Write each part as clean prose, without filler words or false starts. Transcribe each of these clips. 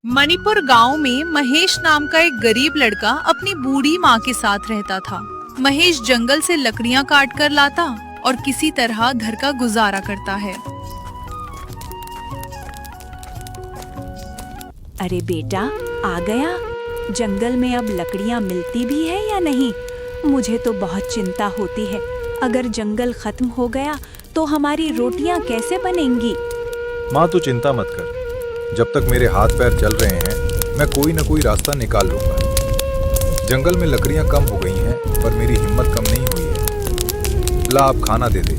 मणिपुर गांव में महेश नाम का एक गरीब लड़का अपनी बूढ़ी माँ के साथ रहता था। महेश जंगल से लकड़ियाँ काट कर लाता और किसी तरह घर का गुजारा करता है। अरे बेटा, आ गया। जंगल में अब लकड़ियाँ मिलती भी है या नहीं? मुझे तो बहुत चिंता होती है। अगर जंगल खत्म हो गया तो हमारी रोटियाँ कैसे बनेंगी? माँ तू चिंता मत कर, जब तक मेरे हाथ पैर चल रहे हैं मैं कोई न कोई रास्ता निकाल लूंगा। जंगल में लकड़ियाँ कम हो गई हैं पर मेरी हिम्मत कम नहीं हुई है। ला आप खाना दे दे,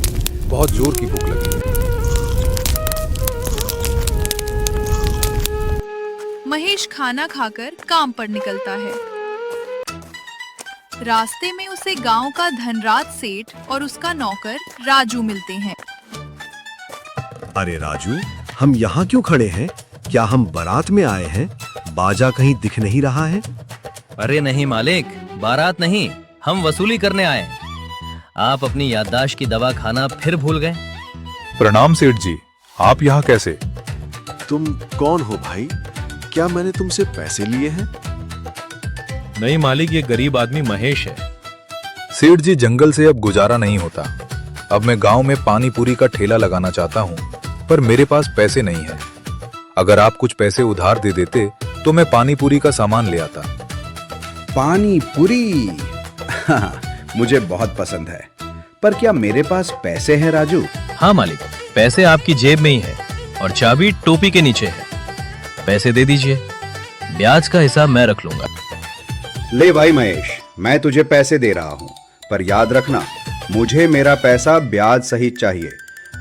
बहुत जोर की भूख लगी है। महेश खाना खाकर काम पर निकलता है। रास्ते में उसे गांव का धनराज सेठ और उसका नौकर राजू मिलते हैं। अरे राजू, हम यहाँ क्यों खड़े हैं? क्या हम बारात में आए हैं? बाजा कहीं दिख नहीं रहा है। अरे नहीं मालिक, बारात नहीं, हम वसूली करने आए हैं। आप अपनी याददाश्त की दवा खाना फिर भूल गए। प्रणाम सेठ जी, आप यहाँ कैसे? तुम कौन हो भाई? क्या मैंने तुमसे पैसे लिए हैं? नहीं मालिक, ये गरीब आदमी महेश है। सेठ जी, जंगल से अब गुजारा नहीं होता। अब मैं गांव में पानी पूरी का ठेला लगाना चाहता हूँ, पर मेरे पास पैसे नहीं है। अगर आप कुछ पैसे उधार दे देते तो मैं पानी पूरी का सामान ले आता। पानी पूरी मुझे बहुत पसंद है, पर क्या मेरे पास पैसे हैं राजू? हाँ मालिक, पैसे आपकी जेब में ही है और चाबी टोपी के नीचे है। पैसे दे दीजिए, ब्याज का हिसाब मैं रख लूंगा। ले भाई महेश, मैं तुझे पैसे दे रहा हूँ, पर याद रखना मुझे मेरा पैसा ब्याज सहित चाहिए।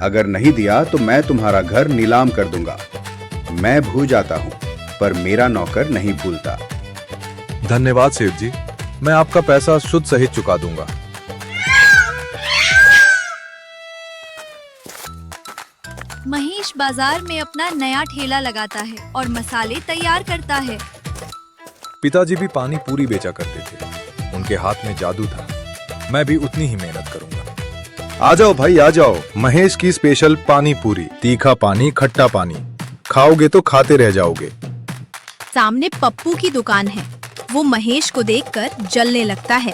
अगर नहीं दिया तो मैं तुम्हारा घर नीलाम कर दूंगा। मैं भूल जाता हूँ पर मेरा नौकर नहीं भूलता। धन्यवाद सेठ जी, मैं आपका पैसा शुद्ध सहित चुका दूंगा। महेश बाजार में अपना नया ठेला लगाता है और मसाले तैयार करता है। पिताजी भी पानी पूरी बेचा करते थे, उनके हाथ में जादू था। मैं भी उतनी ही मेहनत करूंगा। आ जाओ भाई आ जाओ, महेश की स्पेशल पानी पूरी, तीखा पानी खट्टा पानी, खाओगे तो खाते रह जाओगे। सामने पप्पू की दुकान है। वो महेश को देखकर जलने लगता है।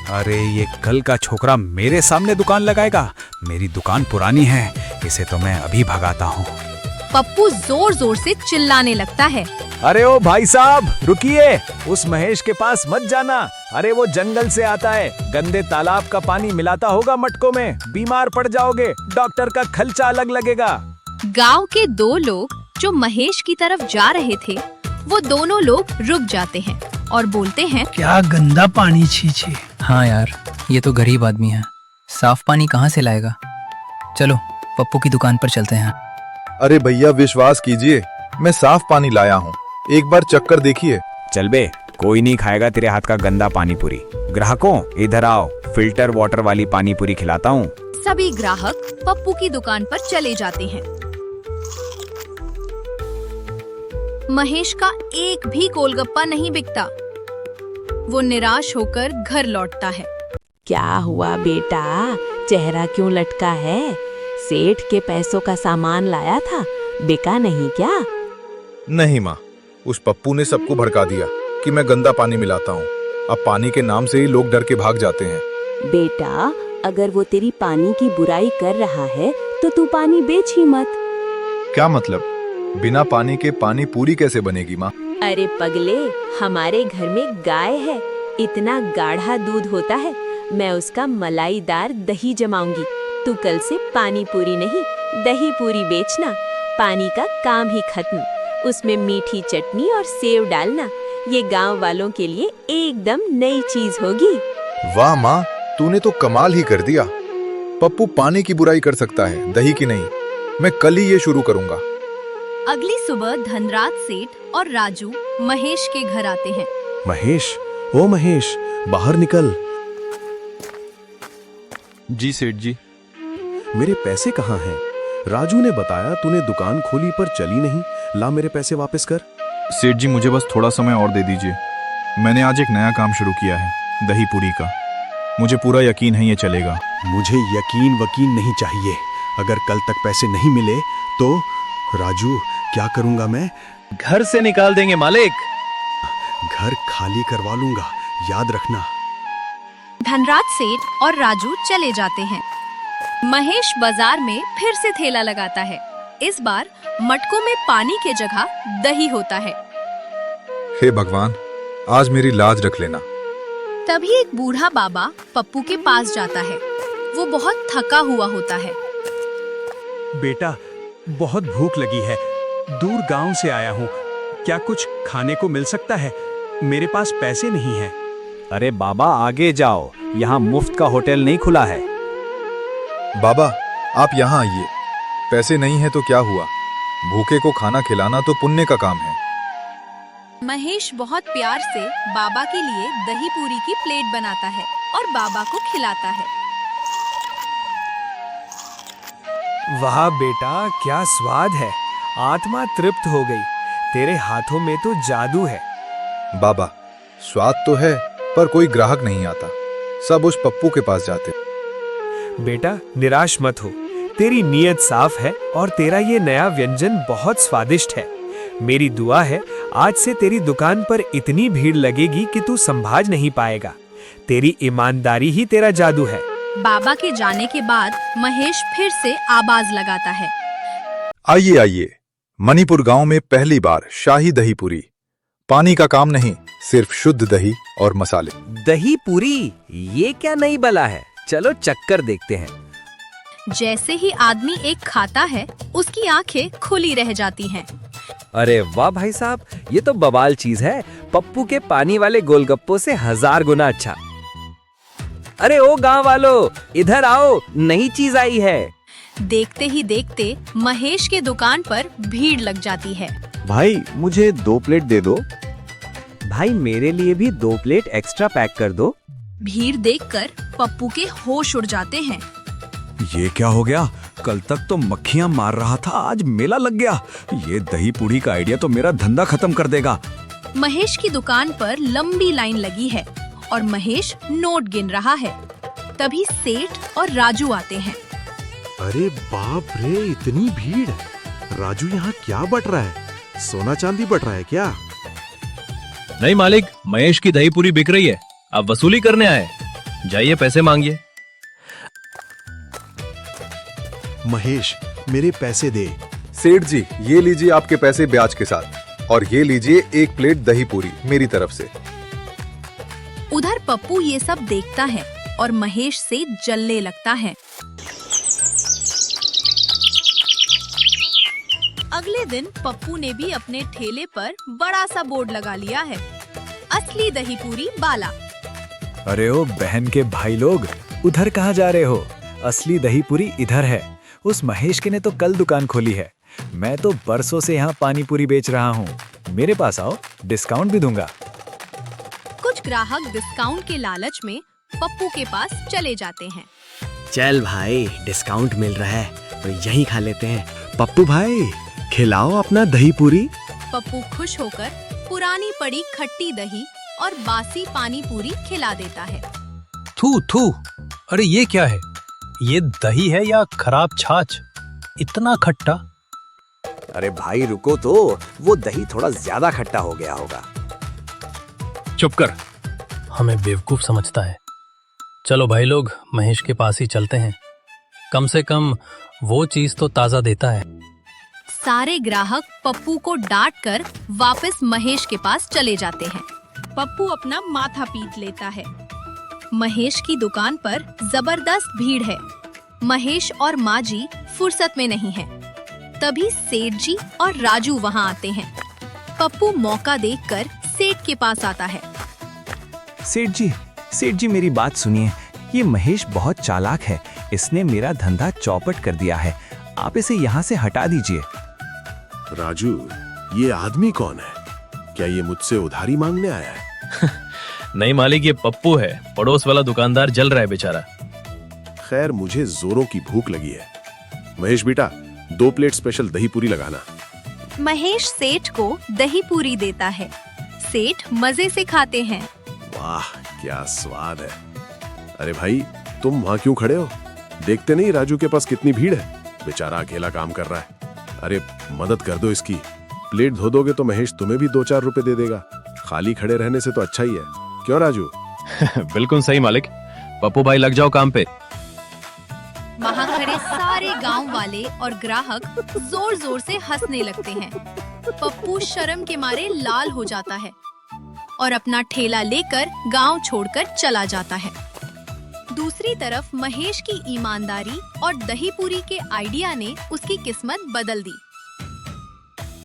अरे ये कल का छोकरा मेरे सामने दुकान लगाएगा। मेरी दुकान पुरानी है, इसे तो मैं अभी भगाता हूँ। पप्पू जोर जोर से चिल्लाने लगता है। अरे ओ भाई साहब, रुकिए, उस महेश के पास मत जाना। अरे वो जंगल से आता है, गंदे तालाब का पानी मिलाता होगा मटकों में, बीमार पड़ जाओगे, डॉक्टर का खर्चा अलग लगेगा। गांव के दो लोग जो महेश की तरफ जा रहे थे, वो दोनों लोग रुक जाते हैं और बोलते हैं, क्या गंदा पानी, छी छी। हाँ यार, ये तो गरीब आदमी है, साफ पानी कहाँ से लाएगा। चलो पप्पू की दुकान पर चलते हैं। अरे भैया विश्वास कीजिए, मैं साफ पानी लाया हूँ, एक बार चक्कर देखिए। चल बे, कोई नहीं खाएगा तेरे हाथ का गंदा पानी पूरी। ग्राहकों इधर आओ, फिल्टर वाटर वाली पानी पूरी खिलाता हूँ। सभी ग्राहक पप्पू की दुकान पर चले जाते हैं। महेश का एक भी गोलगप्पा नहीं बिकता। वो निराश होकर घर लौटता है। क्या हुआ बेटा, चेहरा क्यों लटका है? सेठ के पैसों का सामान लाया था, बिका नहीं क्या? नहीं माँ, उस पप्पू ने सबको भड़का दिया कि मैं गंदा पानी मिलाता हूँ। अब पानी के नाम से ही लोग डर के भाग जाते हैं। बेटा, अगर वो तेरी पानी की बुराई कर रहा है तो तू पानी बेच ही मत। क्या मतलब? बिना पानी के पानी पूरी कैसे बनेगी माँ? अरे पगले, हमारे घर में गाय है, इतना गाढ़ा दूध होता है, मैं उसका मलाईदार दही जमाऊंगी। तू कल से पानी पूरी नहीं, दही पूरी बेचना। पानी का काम ही खत्म। उसमें मीठी चटनी और सेव डालना। ये गांव वालों के लिए एकदम नई चीज होगी। वाह माँ, तूने तो कमाल ही कर दिया। पप्पू पानी की बुराई कर सकता है, दही की नहीं। मैं कल ही ये शुरू करूंगा। अगली सुबह धनराज सेठ और राजू महेश के घर आते हैं। महेश, ओ महेश, बाहर निकल। जी सेठ जी। मेरे पैसे कहाँ हैं? राजू ने बताया तूने दुकान खोली पर चली नहीं। ला मेरे पैसे वापस कर। सेठ जी, मुझे बस थोड़ा समय और दे दीजिए। मैंने आज एक नया काम शुरू किया है, दही पूरी का। मुझे पूरा यकीन है ये चलेगा। मुझे यकीन वकीन नहीं चाहिए। अगर कल तक पैसे नहीं मिले तो राजू, क्या करूंगा मैं? घर से निकाल देंगे मालिक। घर खाली करवा लूंगा, याद रखना। धनराज सेठ और राजू चले जाते हैं। महेश बाजार में फिर से ठेला लगाता है। इस बार मटकों में पानी के जगह दही होता है। हे भगवान, आज मेरी लाज रख लेना। तभी एक बूढ़ा बाबा पप्पू के पास जाता है। वो बहुत थका हुआ होता है। बेटा, बहुत भूख लगी है, दूर गांव से आया हूँ, क्या कुछ खाने को मिल सकता है? मेरे पास पैसे नहीं हैं। अरे बाबा आगे जाओ, यहाँ मुफ्त का होटल नहीं खुला है। बाबा, आप यहाँ आइए। पैसे नहीं है तो क्या हुआ, भूखे को खाना खिलाना तो पुण्य का काम है। महेश बहुत प्यार से बाबा के लिए दही पूरी की प्लेट बनाता है और बाबा को खिलाता है। वाह बेटा, क्या स्वाद है, आत्मा तृप्त हो गई। तेरे हाथों में तो जादू है। बाबा, स्वाद तो है पर कोई ग्राहक नहीं आता, सब उस पप्पू के पास जाते। बेटा निराश मत हो, तेरी नीयत साफ है और तेरा ये नया व्यंजन बहुत स्वादिष्ट है। मेरी दुआ है आज से तेरी दुकान पर इतनी भीड़ लगेगी कि तू संभाज नहीं पाएगा। तेरी ईमानदारी ही तेरा जादू है। बाबा के जाने के बाद महेश फिर से आवाज लगाता है। आइए आइए, मणिपुर गांव में पहली बार शाही दही पूरी। पानी का काम नहीं, सिर्फ शुद्ध दही और मसाले। दही पूरी, ये क्या नई बला है? चलो चक्कर देखते हैं। जैसे ही आदमी एक खाता है, उसकी आंखें खुली रह जाती हैं। अरे वाह भाई साहब, ये तो बवाल चीज है, पप्पू के पानी वाले गोलगप्पों से 1000 गुना अच्छा। अरे ओ गांव वालों, इधर आओ, नई चीज आई है। देखते ही देखते महेश के दुकान पर भीड़ लग जाती है। भाई मुझे 2 प्लेट दे दो। भाई मेरे लिए भी 2 प्लेट एक्स्ट्रा पैक कर दो। भीड़ देखकर पप्पू के होश उड़ जाते हैं। ये क्या हो गया? कल तक तो मक्खियां मार रहा था, आज मेला लग गया। ये दही पूरी का आइडिया तो मेरा धंधा खत्म कर देगा। महेश की दुकान पर लंबी लाइन लगी है और महेश नोट गिन रहा है। तभी सेठ और राजू आते हैं। अरे बाप रे, इतनी भीड़! राजू यहाँ क्या बट रहा है? सोना चांदी बट रहा है क्या? नहीं मालिक, महेश की दही पूरी बिक रही है, आप वसूली करने आए, जाइए पैसे मांगिए। महेश, मेरे पैसे दे। सेठ जी, ये लीजिए आपके पैसे ब्याज के साथ, और ये लीजिए 1 प्लेट दही पूरी मेरी तरफ से। उधर पप्पू ये सब देखता है और महेश से जलने लगता है। अगले दिन पप्पू ने भी अपने ठेले पर बड़ा सा बोर्ड लगा लिया है, असली दही पूरी बाला। अरे ओ बहन के भाई लोग, उधर कहाँ जा रहे हो? असली दही पूरी इधर है। उस महेश के ने तो कल दुकान खोली है, मैं तो बरसों से यहाँ पानी पूरी बेच रहा हूँ। मेरे पास आओ, डिस्काउंट भी दूंगा। कुछ ग्राहक डिस्काउंट के लालच में पप्पू के पास चले जाते हैं। चल भाई, डिस्काउंट मिल रहा है तो यहीं खा लेते हैं। पप्पू भाई, खिलाओ अपना दही पूरी। पप्पू खुश होकर पुरानी पड़ी खट्टी दही और बासी पानी पूरी खिला देता है। थू थू, अरे ये क्या है? ये दही है या खराब छाछ? इतना खट्टा। अरे भाई रुको तो, वो दही थोड़ा ज्यादा खट्टा हो गया होगा। चुप कर, हमें बेवकूफ समझता है। चलो भाई लोग, महेश के पास ही चलते हैं, कम से कम वो चीज तो ताजा देता है। सारे ग्राहक पप्पू को डांट कर वापस महेश के पास चले जाते हैं। पप्पू अपना माथा पीट लेता है। महेश की दुकान पर जबरदस्त भीड़ है। महेश और माँ जी फुर्सत में नहीं है। तभी सेठ जी और राजू वहाँ आते हैं। पप्पू मौका देखकर सेठ के पास आता है। सेठ जी मेरी बात सुनिए, ये महेश बहुत चालाक है, इसने मेरा धंधा चौपट कर दिया है, आप इसे यहाँ से हटा दीजिए। राजू, ये आदमी कौन है? क्या ये मुझसे उधारी मांगने आया है? नहीं मालिक, ये पप्पू है, पड़ोस वाला दुकानदार जल रहा है बेचारा। खैर, मुझे जोरों की भूख लगी है। महेश बेटा, 2 प्लेट स्पेशल दही पूरी लगाना। महेश सेठ को दही पूरी देता है। सेठ मजे से खाते हैं। वाह, क्या स्वाद है। अरे भाई, तुम वहाँ क्यों खड़े हो? देखते नहीं राजू के पास कितनी भीड़ है? बेचारा अकेला काम कर रहा है। अरे मदद कर दो इसकी। प्लेट धो दोगे तो महेश तुम्हें भी 2-4 रुपए दे देगा। खाली खड़े रहने से तो अच्छा ही है, क्यों राजू? बिल्कुल सही मालिक। पप्पू भाई लग जाओ काम पे। वहाँ खड़े सारे गांव वाले और ग्राहक जोर जोर से हंसने लगते हैं। पप्पू शर्म के मारे लाल हो जाता है और अपना ठेला लेकर गांव छोड़कर चला जाता है। दूसरी तरफ महेश की ईमानदारी और दही पूरी के आइडिया ने उसकी किस्मत बदल दी।